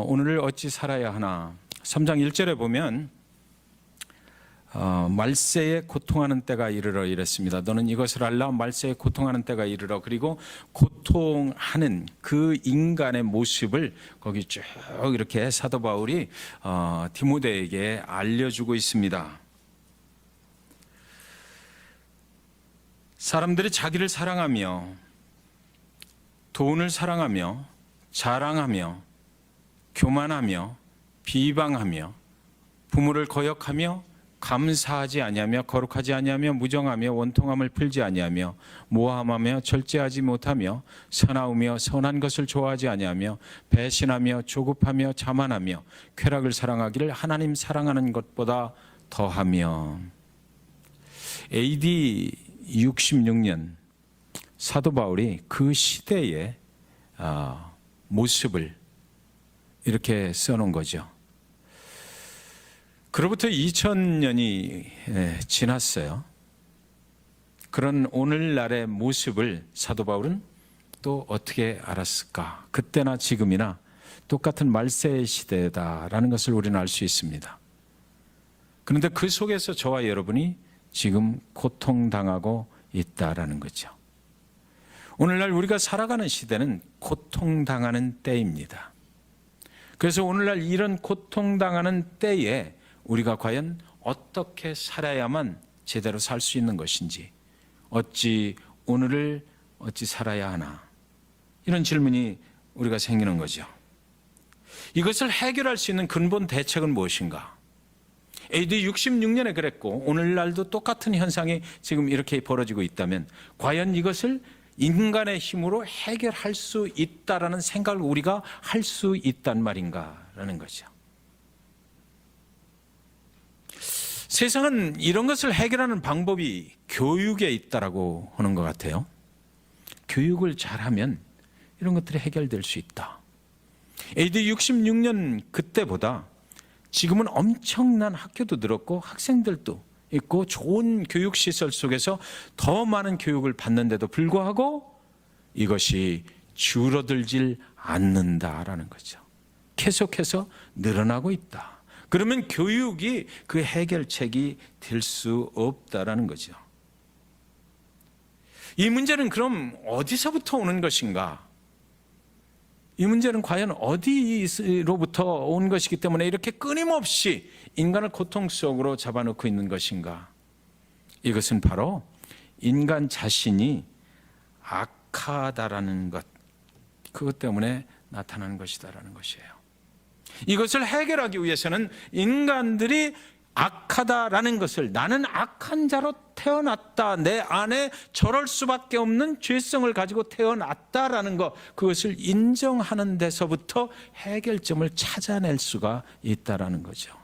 오늘을 어찌 살아야 하나. 3장 1절에 보면 말세에 고통하는 때가 이르러 이랬습니다. 너는 이것을 알라. 말세에 고통하는 때가 이르러. 그리고 고통하는 그 인간의 모습을 거기 쭉 이렇게 사도 바울이 디모데에게 알려주고 있습니다. 사람들이 자기를 사랑하며 돈을 사랑하며 자랑하며 교만하며 비방하며 부모를 거역하며 감사하지 아니하며 거룩하지 아니하며 무정하며 원통함을 풀지 아니하며 모함하며 절제하지 못하며 사나우며 선한 것을 좋아하지 아니하며 배신하며 조급하며 자만하며 쾌락을 사랑하기를 하나님 사랑하는 것보다 더하며. AD 66년 사도 바울이 그 시대의 모습을 이렇게 써놓은 거죠. 그로부터 2000년이 지났어요. 그런 오늘날의 모습을 사도 바울은 또 어떻게 알았을까? 그때나 지금이나 똑같은 말세의 시대다라는 것을 우리는 알 수 있습니다. 그런데 그 속에서 저와 여러분이 지금 고통당하고 있다라는 거죠. 오늘날 우리가 살아가는 시대는 고통당하는 때입니다. 그래서 오늘날 이런 고통당하는 때에 우리가 과연 어떻게 살아야만 제대로 살 수 있는 것인지, 어찌 오늘을 어찌 살아야 하나, 이런 질문이 우리가 생기는 거죠. 이것을 해결할 수 있는 근본 대책은 무엇인가? AD 66년에 그랬고 오늘날도 똑같은 현상이 지금 이렇게 벌어지고 있다면 과연 이것을 인간의 힘으로 해결할 수 있다라는 생각을 우리가 할 수 있단 말인가라는 거죠. 세상은 이런 것을 해결하는 방법이 교육에 있다라고 하는 것 같아요. 교육을 잘하면 이런 것들이 해결될 수 있다. AD 66년 그때보다 지금은 엄청난 학교도 늘었고 학생들도 있고 좋은 교육시설 속에서 더 많은 교육을 받는데도 불구하고 이것이 줄어들질 않는다라는 거죠. 계속해서 늘어나고 있다. 그러면 교육이 그 해결책이 될 수 없다라는 거죠. 이 문제는 그럼 어디서부터 오는 것인가? 이 문제는 과연 어디로부터 온 것이기 때문에 이렇게 끊임없이 인간을 고통 속으로 잡아놓고 있는 것인가? 이것은 바로 인간 자신이 악하다라는 것, 그것 때문에 나타나는 것이다라는 것이에요. 이것을 해결하기 위해서는 인간들이 악하다라는 것을, 나는 악한 자로 태어났다, 내 안에 저럴 수밖에 없는 죄성을 가지고 태어났다라는 것, 그것을 인정하는 데서부터 해결점을 찾아낼 수가 있다라는 거죠.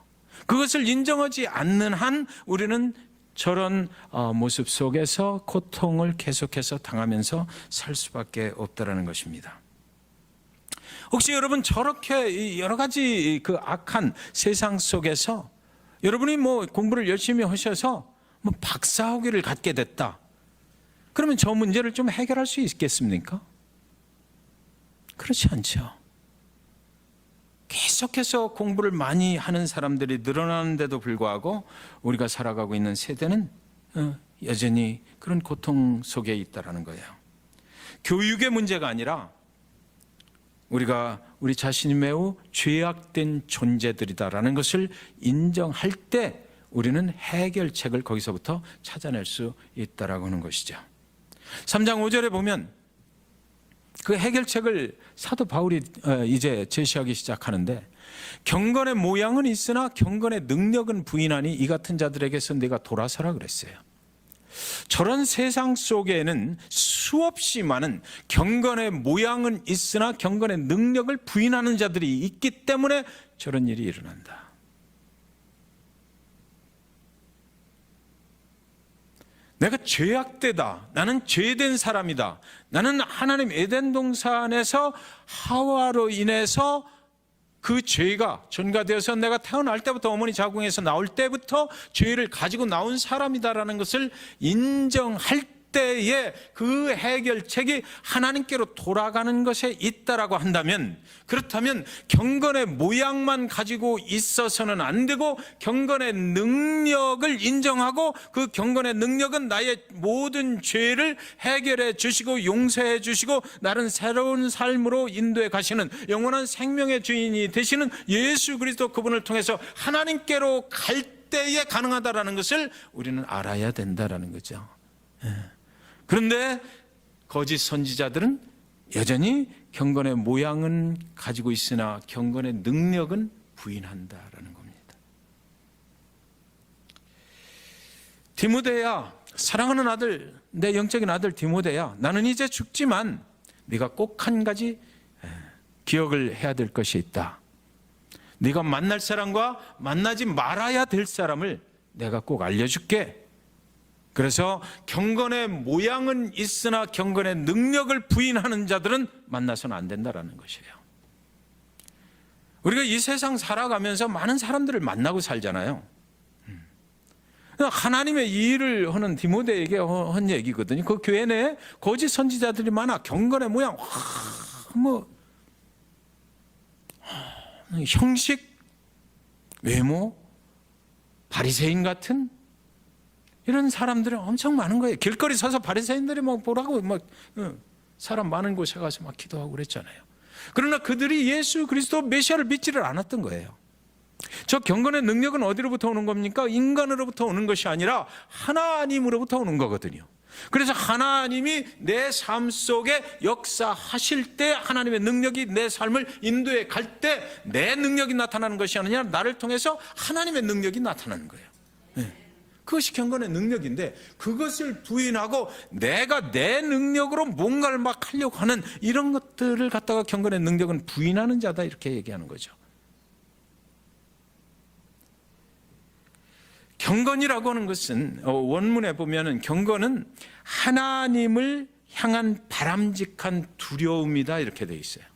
그것을 인정하지 않는 한 우리는 저런 모습 속에서 고통을 계속해서 당하면서 살 수밖에 없다라는 것입니다. 혹시 여러분 저렇게 여러 가지 그 악한 세상 속에서 여러분이 공부를 열심히 하셔서 박사학위를 갖게 됐다. 그러면 저 문제를 좀 해결할 수 있겠습니까? 그렇지 않죠. 계속해서 공부를 많이 하는 사람들이 늘어나는데도 불구하고 우리가 살아가고 있는 세대는 여전히 그런 고통 속에 있다라는 거예요. 교육의 문제가 아니라 우리 자신이 매우 죄악된 존재들이다라는 것을 인정할 때 우리는 해결책을 거기서부터 찾아낼 수 있다라고 하는 것이죠. 3장 5절에 보면 그 해결책을 사도 바울이 이제 제시하기 시작하는데, 경건의 모양은 있으나 경건의 능력은 부인하니 이 같은 자들에게서 네가 돌아서라 그랬어요. 저런 세상 속에는 수없이 많은 경건의 모양은 있으나 경건의 능력을 부인하는 자들이 있기 때문에 저런 일이 일어난다. 내가 죄악되다, 나는 죄된 사람이다, 나는 하나님 에덴 동산에서 하와로 인해서 그 죄가 전가되어서 내가 태어날 때부터 어머니 자궁에서 나올 때부터 죄를 가지고 나온 사람이다라는 것을 인정할 때에 그 해결책이 하나님께로 돌아가는 것에 있다라고 한다면, 그렇다면 경건의 모양만 가지고 있어서는 안 되고 경건의 능력을 인정하고 그 경건의 능력은 나의 모든 죄를 해결해 주시고 용서해 주시고 나를 새로운 삶으로 인도해 가시는 영원한 생명의 주인이 되시는 예수 그리스도 그분을 통해서 하나님께로 갈 때에 가능하다라는 것을 우리는 알아야 된다라는 거죠. 그런데 거짓 선지자들은 여전히 경건의 모양은 가지고 있으나 경건의 능력은 부인한다라는 겁니다. 디모데야, 사랑하는 아들, 내 영적인 아들 디모데야, 나는 이제 죽지만 네가 꼭 한 가지 기억을 해야 될 것이 있다. 네가 만날 사람과 만나지 말아야 될 사람을 내가 꼭 알려줄게. 그래서 경건의 모양은 있으나 경건의 능력을 부인하는 자들은 만나서는 안 된다라는 것이에요. 우리가 이 세상 살아가면서 많은 사람들을 만나고 살잖아요. 하나님의 일을 하는 디모데에게 한 얘기거든요. 그 교회 내에 거짓 선지자들이 많아. 경건의 모양, 형식, 외모, 바리새인 같은 이런 사람들이 엄청 많은 거예요. 길거리 서서 바리새인들이 막 보라고 사람 많은 곳에 가서 막 기도하고 그랬잖아요. 그러나 그들이 예수 그리스도 메시아를 믿지를 않았던 거예요. 저 경건의 능력은 어디로부터 오는 겁니까? 인간으로부터 오는 것이 아니라 하나님으로부터 오는 거거든요. 그래서 하나님이 내 삶 속에 역사하실 때 하나님의 능력이 내 삶을 인도해 갈 때 내 능력이 나타나는 것이 아니라 나를 통해서 하나님의 능력이 나타나는 거예요. 그것이 경건의 능력인데 그것을 부인하고 내가 내 능력으로 뭔가를 막 하려고 하는 이런 것들을 갖다가 경건의 능력은 부인하는 자다 이렇게 얘기하는 거죠. 경건이라고 하는 것은 원문에 보면은 경건은 하나님을 향한 바람직한 두려움이다 이렇게 되어 있어요.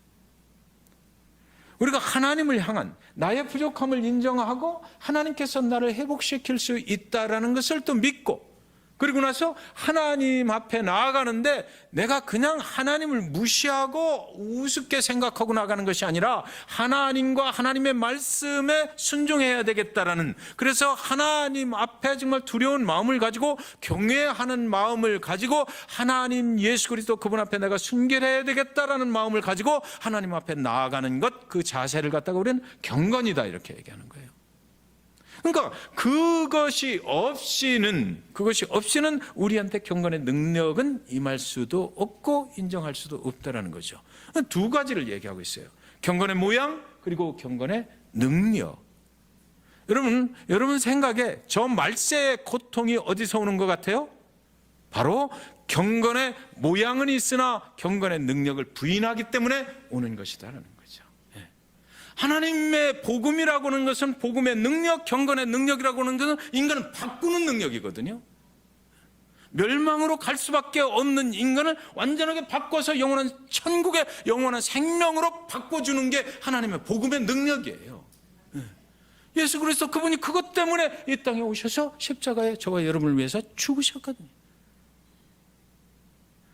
우리가 하나님을 향한 나의 부족함을 인정하고 하나님께서 나를 회복시킬 수 있다라는 것을 또 믿고 그리고 나서 하나님 앞에 나아가는데 내가 그냥 하나님을 무시하고 우습게 생각하고 나가는 것이 아니라 하나님과 하나님의 말씀에 순종해야 되겠다라는, 그래서 하나님 앞에 정말 두려운 마음을 가지고 경외하는 마음을 가지고 하나님 예수 그리스도 그분 앞에 내가 순결해야 되겠다라는 마음을 가지고 하나님 앞에 나아가는 것, 그 자세를 갖다가 우리는 경건이다 이렇게 얘기하는 거예요. 그러니까 그것이 없이는 우리한테 경건의 능력은 임할 수도 없고 인정할 수도 없다라는 거죠. 두 가지를 얘기하고 있어요. 경건의 모양 그리고 경건의 능력. 여러분 생각에 저 말세의 고통이 어디서 오는 것 같아요? 바로 경건의 모양은 있으나 경건의 능력을 부인하기 때문에 오는 것이다라는 거죠. 하나님의 복음이라고 하는 것은 복음의 능력, 경건의 능력이라고 하는 것은 인간을 바꾸는 능력이거든요. 멸망으로 갈 수밖에 없는 인간을 완전하게 바꿔서 영원한 천국의 영원한 생명으로 바꿔주는 게 하나님의 복음의 능력이에요. 예수 그리스도 그분이 그것 때문에 이 땅에 오셔서 십자가에 저와 여러분을 위해서 죽으셨거든요.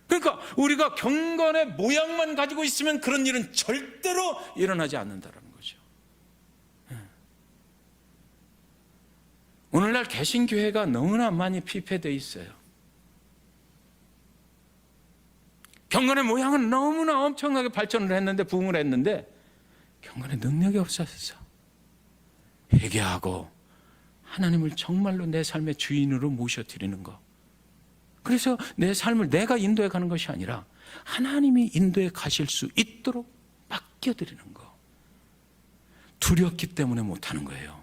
그러니까 우리가 경건의 모양만 가지고 있으면 그런 일은 절대로 일어나지 않는다는 거죠. 오늘날 개신교회가 너무나 많이 피폐되어 있어요. 경건의 모양은 너무나 엄청나게 발전을 했는데 부흥을 했는데 경건의 능력이 없어서 회개하고 하나님을 정말로 내 삶의 주인으로 모셔드리는 것, 그래서 내 삶을 내가 인도해 가는 것이 아니라 하나님이 인도해 가실 수 있도록 맡겨드리는 것, 두렵기 때문에 못하는 거예요.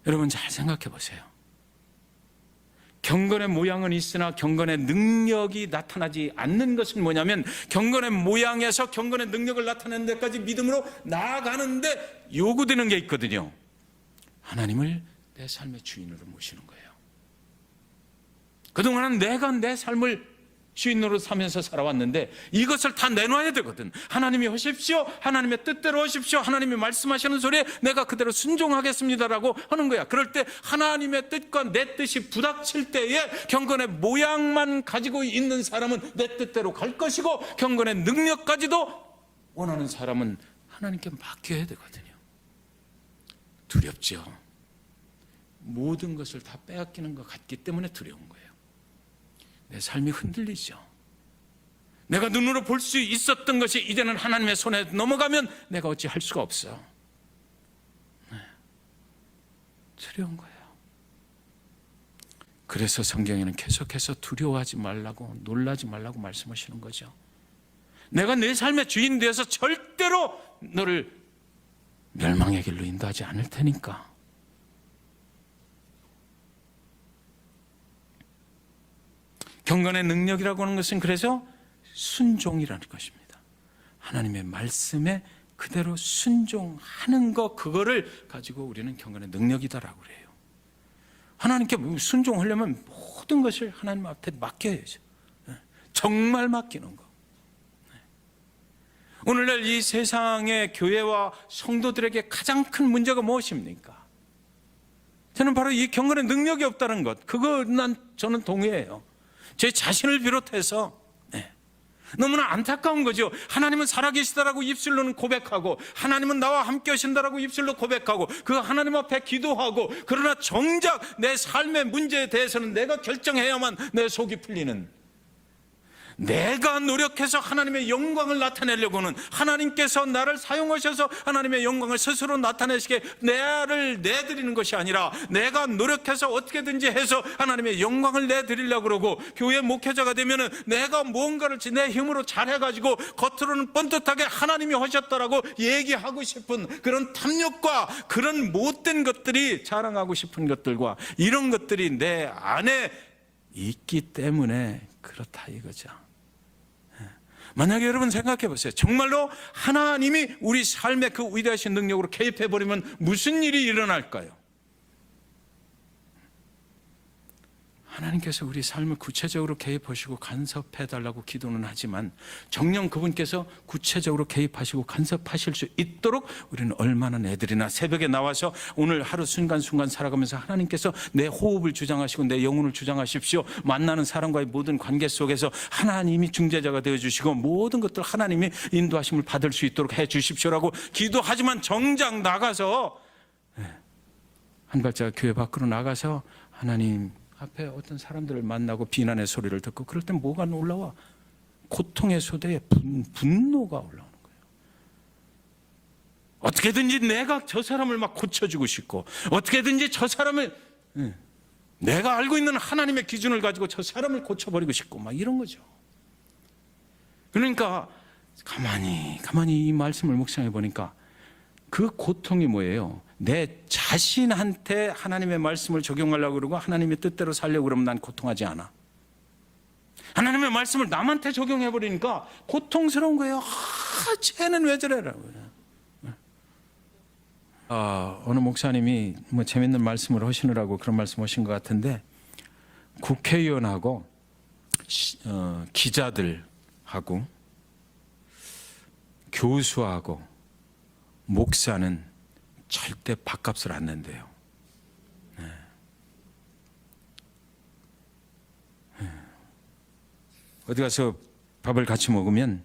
여러분 잘 생각해 보세요. 경건의 모양은 있으나 경건의 능력이 나타나지 않는 것은 뭐냐면 경건의 모양에서 경건의 능력을 나타내는 데까지 믿음으로 나아가는데 요구되는 게 있거든요. 하나님을 내 삶의 주인으로 모시는 거예요. 그동안은 내가 내 삶을 주인 노릇 하면서 살아왔는데 이것을 다 내놔야 되거든. 하나님이 하십시오, 하나님의 뜻대로 하십시오, 하나님이 말씀하시는 소리에 내가 그대로 순종하겠습니다라고 하는 거야. 그럴 때 하나님의 뜻과 내 뜻이 부닥칠 때에 경건의 모양만 가지고 있는 사람은 내 뜻대로 갈 것이고, 경건의 능력까지도 원하는 사람은 하나님께 맡겨야 되거든요. 두렵죠. 모든 것을 다 빼앗기는 것 같기 때문에 두려운 거예요. 내 삶이 흔들리죠. 내가 눈으로 볼 수 있었던 것이 이제는 하나님의 손에 넘어가면 내가 어찌 할 수가 없어. 두려운 거예요. 그래서 성경에는 계속해서 두려워하지 말라고, 놀라지 말라고 말씀하시는 거죠. 내가 내 삶의 주인 되어서 절대로 너를 멸망의 길로 인도하지 않을 테니까. 경건의 능력이라고 하는 것은 그래서 순종이라는 것입니다. 하나님의 말씀에 그대로 순종하는 것, 그거를 가지고 우리는 경건의 능력이다라고 그래요. 하나님께 순종하려면 모든 것을 하나님 앞에 맡겨야죠. 정말 맡기는 거. 오늘날 이 세상의 교회와 성도들에게 가장 큰 문제가 무엇입니까? 저는 바로 이 경건의 능력이 없다는 것, 저는 동의해요. 제 자신을 비롯해서 너무나 안타까운 거죠. 하나님은 살아계시다라고 입술로는 고백하고, 하나님은 나와 함께 하신다라고 입술로 고백하고, 그 하나님 앞에 기도하고, 그러나 정작 내 삶의 문제에 대해서는 내가 결정해야만 내 속이 풀리는, 내가 노력해서 하나님의 영광을 나타내려고는, 하나님께서 나를 사용하셔서 하나님의 영광을 스스로 나타내시게 나를 내드리는 것이 아니라, 내가 노력해서 어떻게든지 해서 하나님의 영광을 내드리려고 그러고, 교회 목회자가 되면은 내가 뭔가를 내 힘으로 잘해가지고 겉으로는 번듯하게 하나님이 하셨다라고 얘기하고 싶은 그런 탐욕과 그런 못된 것들이, 자랑하고 싶은 것들과 이런 것들이 내 안에 있기 때문에 그렇다 이거죠. 만약에 여러분 생각해 보세요. 정말로 하나님이 우리 삶의 그 위대하신 능력으로 개입해 버리면 무슨 일이 일어날까요? 하나님께서 우리 삶을 구체적으로 개입하시고 간섭해 달라고 기도는 하지만, 정녕 그분께서 구체적으로 개입하시고 간섭하실 수 있도록 우리는 얼마나 애들이나 새벽에 나와서 오늘 하루 순간순간 살아가면서 하나님께서 내 호흡을 주장하시고 내 영혼을 주장하십시오, 만나는 사람과의 모든 관계 속에서 하나님이 중재자가 되어주시고 모든 것들 하나님이 인도하심을 받을 수 있도록 해 주십시오라고 기도하지만, 정작 나가서 한 발자국 교회 밖으로 나가서 하나님 앞에 어떤 사람들을 만나고 비난의 소리를 듣고, 그럴 땐 뭐가 올라와? 고통의 소대에 분노가 올라오는 거예요. 어떻게든지 내가 저 사람을 막 고쳐주고 싶고, 어떻게든지 저 사람을, 내가 알고 있는 하나님의 기준을 가지고 저 사람을 고쳐버리고 싶고 막 이런 거죠. 그러니까 가만히 이 말씀을 묵상해 보니까 그 고통이 뭐예요? 내 자신한테 하나님의 말씀을 적용하려고 그러고 하나님의 뜻대로 살려고 그러면 난 고통하지 않아. 하나님의 말씀을 남한테 적용해 버리니까 고통스러운 거예요. 쟤는 왜 저래라고. 어느 목사님이 뭐 재밌는 말씀을 하시느라고 그런 말씀 하신 것 같은데, 국회의원하고 기자들하고 교수하고 목사는 절대 밥값을 안 낸대요. 어디 가서 밥을 같이 먹으면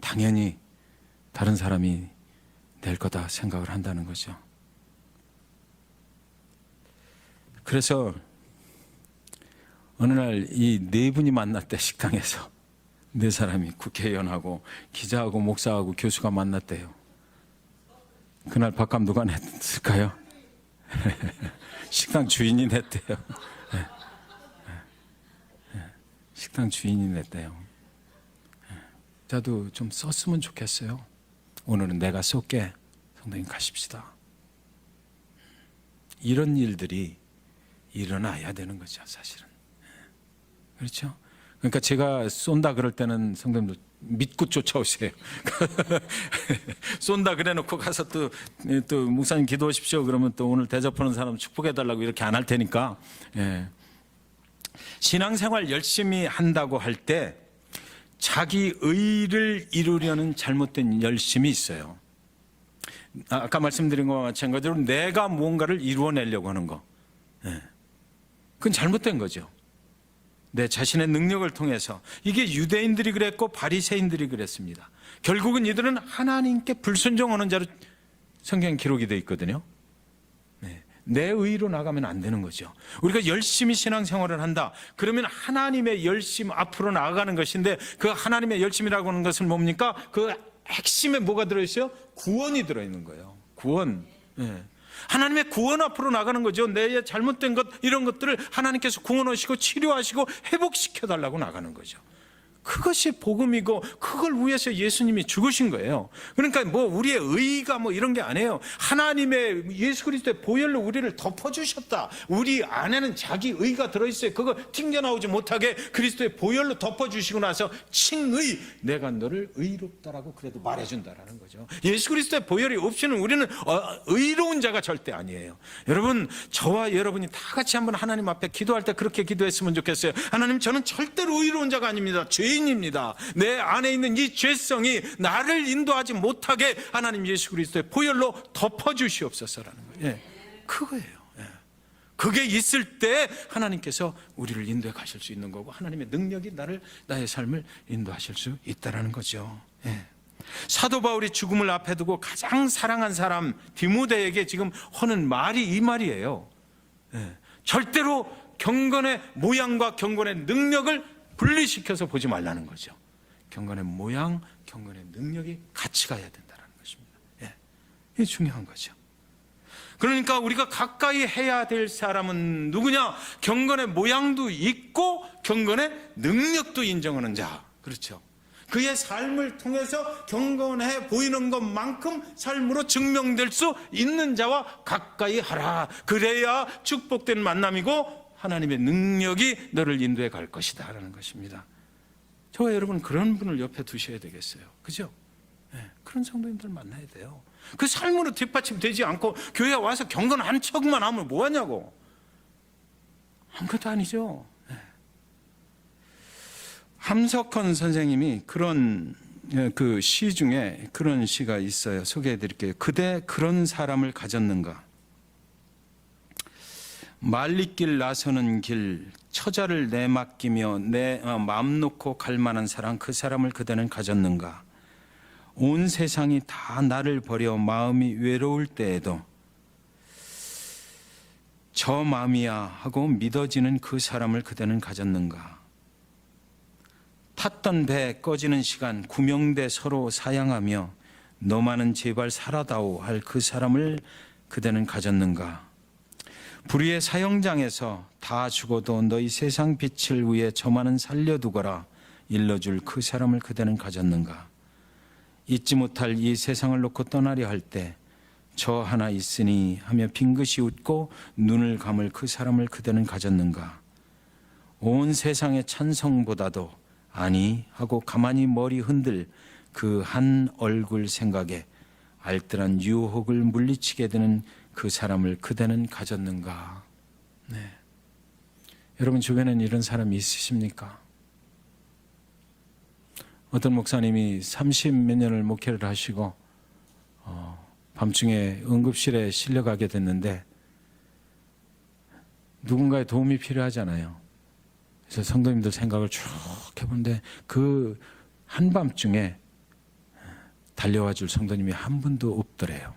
당연히 다른 사람이 낼 거다 생각을 한다는 거죠. 그래서 어느 날 이 네 분이 만났대. 식당에서 네 사람이, 국회의원하고 기자하고 목사하고 교수가 만났대요. 그날 밥값 누가 냈을까요? 식당 주인이 냈대요. 식당 주인이 냈대요. 저도 좀 썼으면 좋겠어요. 오늘은 내가 쏠게. 성도님 가십시다. 이런 일들이 일어나야 되는 거죠, 사실은. 그렇죠? 그러니까 제가 쏜다 그럴 때는 성도님들 믿고 쫓아오세요. 쏜다 그래놓고 가서 또 목사님 기도하십시오 그러면 또 오늘 대접하는 사람 축복해달라고 이렇게 안 할 테니까. 신앙생활 열심히 한다고 할 때 자기 의를 이루려는 잘못된 열심이 있어요. 아까 말씀드린 것과 마찬가지로 내가 무언가를 이루어내려고 하는 거, 그건 잘못된 거죠. 내 자신의 능력을 통해서. 이게 유대인들이 그랬고 바리새인들이 그랬습니다. 결국은 이들은 하나님께 불순종하는 자로 성경 기록이 되어 있거든요. 내 의로 나가면 안 되는 거죠. 우리가 열심히 신앙생활을 한다. 그러면 하나님의 열심 앞으로 나아가는 것인데, 그 하나님의 열심이라고 하는 것은 뭡니까? 그 핵심에 뭐가 들어있어요? 구원이 들어있는 거예요. 구원. 하나님의 구원 앞으로 나가는 거죠. 내 잘못된 것, 이런 것들을 하나님께서 구원하시고 치료하시고 회복시켜 달라고 나가는 거죠. 그것이 복음이고, 그걸 위해서 예수님이 죽으신 거예요. 그러니까 뭐 우리의 의가 뭐 이런 게 아니에요. 하나님의 예수 그리스도의 보혈로 우리를 덮어주셨다. 우리 안에는 자기 의가 들어있어요. 그거 튕겨나오지 못하게 그리스도의 보혈로 덮어주시고 나서 칭의, 내가 너를 의롭다라고 그래도 말해준다라는 거죠. 예수 그리스도의 보혈이 없이는 우리는 의로운 자가 절대 아니에요. 여러분, 저와 여러분이 다 같이 한번 하나님 앞에 기도할 때 그렇게 기도했으면 좋겠어요. 하나님, 저는 절대로 의로운 자가 아닙니다. 죄인입니다. 내 안에 있는 이 죄성이 나를 인도하지 못하게 하나님 예수 그리스도의 보혈로 덮어주시옵소서라는 거예요. 그거예요. 그게 있을 때 하나님께서 우리를 인도해 가실 수 있는 거고, 하나님의 능력이 나의 삶을 인도하실 수 있다는 거죠. 사도 바울이 죽음을 앞에 두고 가장 사랑한 사람 디모데에게 지금 하는 말이 이 말이에요. 절대로 경건의 모양과 경건의 능력을 분리시켜서 보지 말라는 거죠. 경건의 모양, 경건의 능력이 같이 가야 된다는 것입니다. 이게 중요한 거죠. 그러니까 우리가 가까이 해야 될 사람은 누구냐? 경건의 모양도 있고 경건의 능력도 인정하는 자. 그렇죠. 그의 삶을 통해서 경건해 보이는 것만큼 삶으로 증명될 수 있는 자와 가까이 하라. 그래야 축복된 만남이고 하나님의 능력이 너를 인도해 갈 것이다 라는 것입니다. 저와 여러분, 그런 분을 옆에 두셔야 되겠어요. 그죠? 그런 성도님들 만나야 돼요. 그 삶으로 뒷받침되지 않고 교회에 와서 경건한 척만 하면 뭐하냐고. 아무것도 아니죠. 함석헌 선생님이 그런 그 시 중에 그런 시가 있어요. 소개해 드릴게요. 그대 그런 사람을 가졌는가? 말리길 나서는 길, 처자를 내맡기며 내 마음 놓고 갈 만한 사람, 그 사람을 그대는 가졌는가? 온 세상이 다 나를 버려 마음이 외로울 때에도 저 마음이야 하고 믿어지는 그 사람을 그대는 가졌는가? 탔던 배 꺼지는 시간, 구명대 서로 사양하며 너만은 제발 살아다오 할 그 사람을 그대는 가졌는가? 불의의 사형장에서 다 죽어도 너희 세상 빛을 위해 저만은 살려두거라 일러줄 그 사람을 그대는 가졌는가? 잊지 못할 이 세상을 놓고 떠나려 할 때 저 하나 있으니 하며 빙긋이 웃고 눈을 감을 그 사람을 그대는 가졌는가? 온 세상의 찬성보다도 아니 하고 가만히 머리 흔들 그 한 얼굴 생각에 알뜰한 유혹을 물리치게 되는 그 사람을 그대는 가졌는가? 여러분 주변에는 이런 사람이 있으십니까? 어떤 목사님이 30몇 년을 목회를 하시고 밤중에 응급실에 실려가게 됐는데 누군가의 도움이 필요하잖아요. 그래서 성도님들 생각을 쭉 해보는데 그 한밤중에 달려와 줄 성도님이 한 분도 없더래요.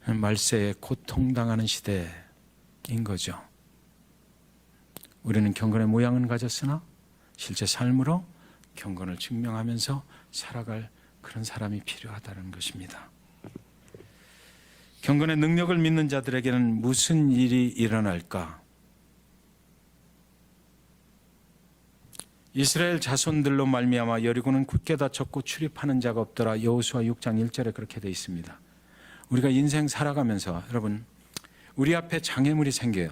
말세에 고통당하는 시대인 거죠. 우리는 경건의 모양은 가졌으나 실제 삶으로 경건을 증명하면서 살아갈 그런 사람이 필요하다는 것입니다. 경건의 능력을 믿는 자들에게는 무슨 일이 일어날까? 이스라엘 자손들로 말미암아 여리고는 굳게 닫혔고 출입하는 자가 없더라. 여호수아 6장 1절에 그렇게 되어 있습니다. 우리가 인생 살아가면서 여러분 우리 앞에 장애물이 생겨요.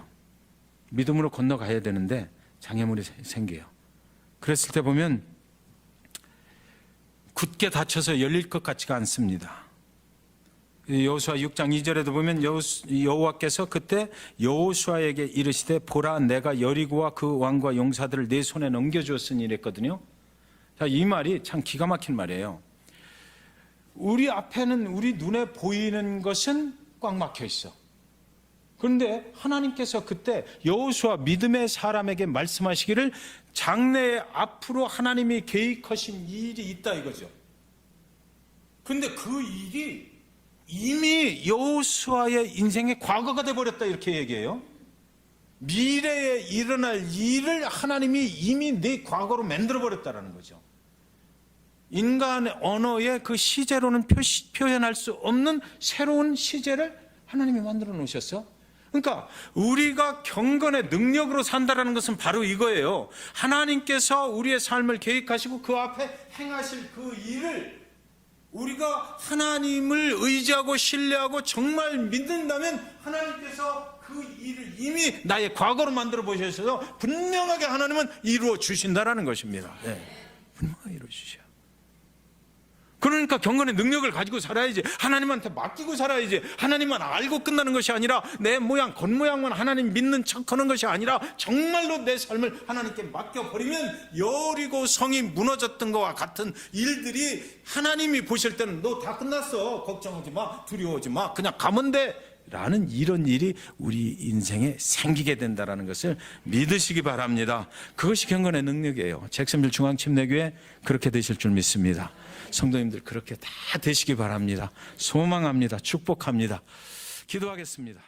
믿음으로 건너가야 되는데 장애물이 생겨요. 그랬을 때 보면 굳게 닫혀서 열릴 것 같지가 않습니다. 여호수아 6장 2절에도 보면 여호와께서 그때 여호수아에게 이르시되 보라 내가 여리고와 그 왕과 용사들을 내 손에 넘겨주었으니 이랬거든요. 자, 이 말이 참 기가 막힌 말이에요. 우리 앞에는 우리 눈에 보이는 것은 꽉 막혀 있어. 그런데 하나님께서 그때 여호수아 믿음의 사람에게 말씀하시기를 장래에 앞으로 하나님이 계획하신 일이 있다 이거죠. 그런데 그 일이 이미 여호수아의 인생의 과거가 돼버렸다 이렇게 얘기해요. 미래에 일어날 일을 하나님이 이미 내 과거로 만들어버렸다는 거죠. 인간의 언어의 그 시제로는 표현할 수 없는 새로운 시제를 하나님이 만들어 놓으셨어. 그러니까 우리가 경건의 능력으로 산다는 것은 바로 이거예요. 하나님께서 우리의 삶을 계획하시고 그 앞에 행하실 그 일을 우리가 하나님을 의지하고 신뢰하고 정말 믿는다면 하나님께서 그 일을 이미 나의 과거로 만들어 보셔서 분명하게 하나님은 이루어 주신다라는 것입니다. 네. 분명하게 이루어 주셔. 그러니까 경건의 능력을 가지고 살아야지. 하나님한테 맡기고 살아야지. 하나님만 알고 끝나는 것이 아니라 내 모양 겉모양만 하나님 믿는 척하는 것이 아니라 정말로 내 삶을 하나님께 맡겨버리면 여리고 성이 무너졌던 것과 같은 일들이 하나님이 보실 때는 너 다 끝났어. 걱정하지 마. 두려워하지 마. 그냥 가면 돼. 라는 이런 일이 우리 인생에 생기게 된다는 것을 믿으시기 바랍니다. 그것이 경건의 능력이에요. 잭슨빌 중앙침례교회 그렇게 되실 줄 믿습니다. 성도님들 그렇게 다 되시기 바랍니다. 소망합니다. 축복합니다. 기도하겠습니다.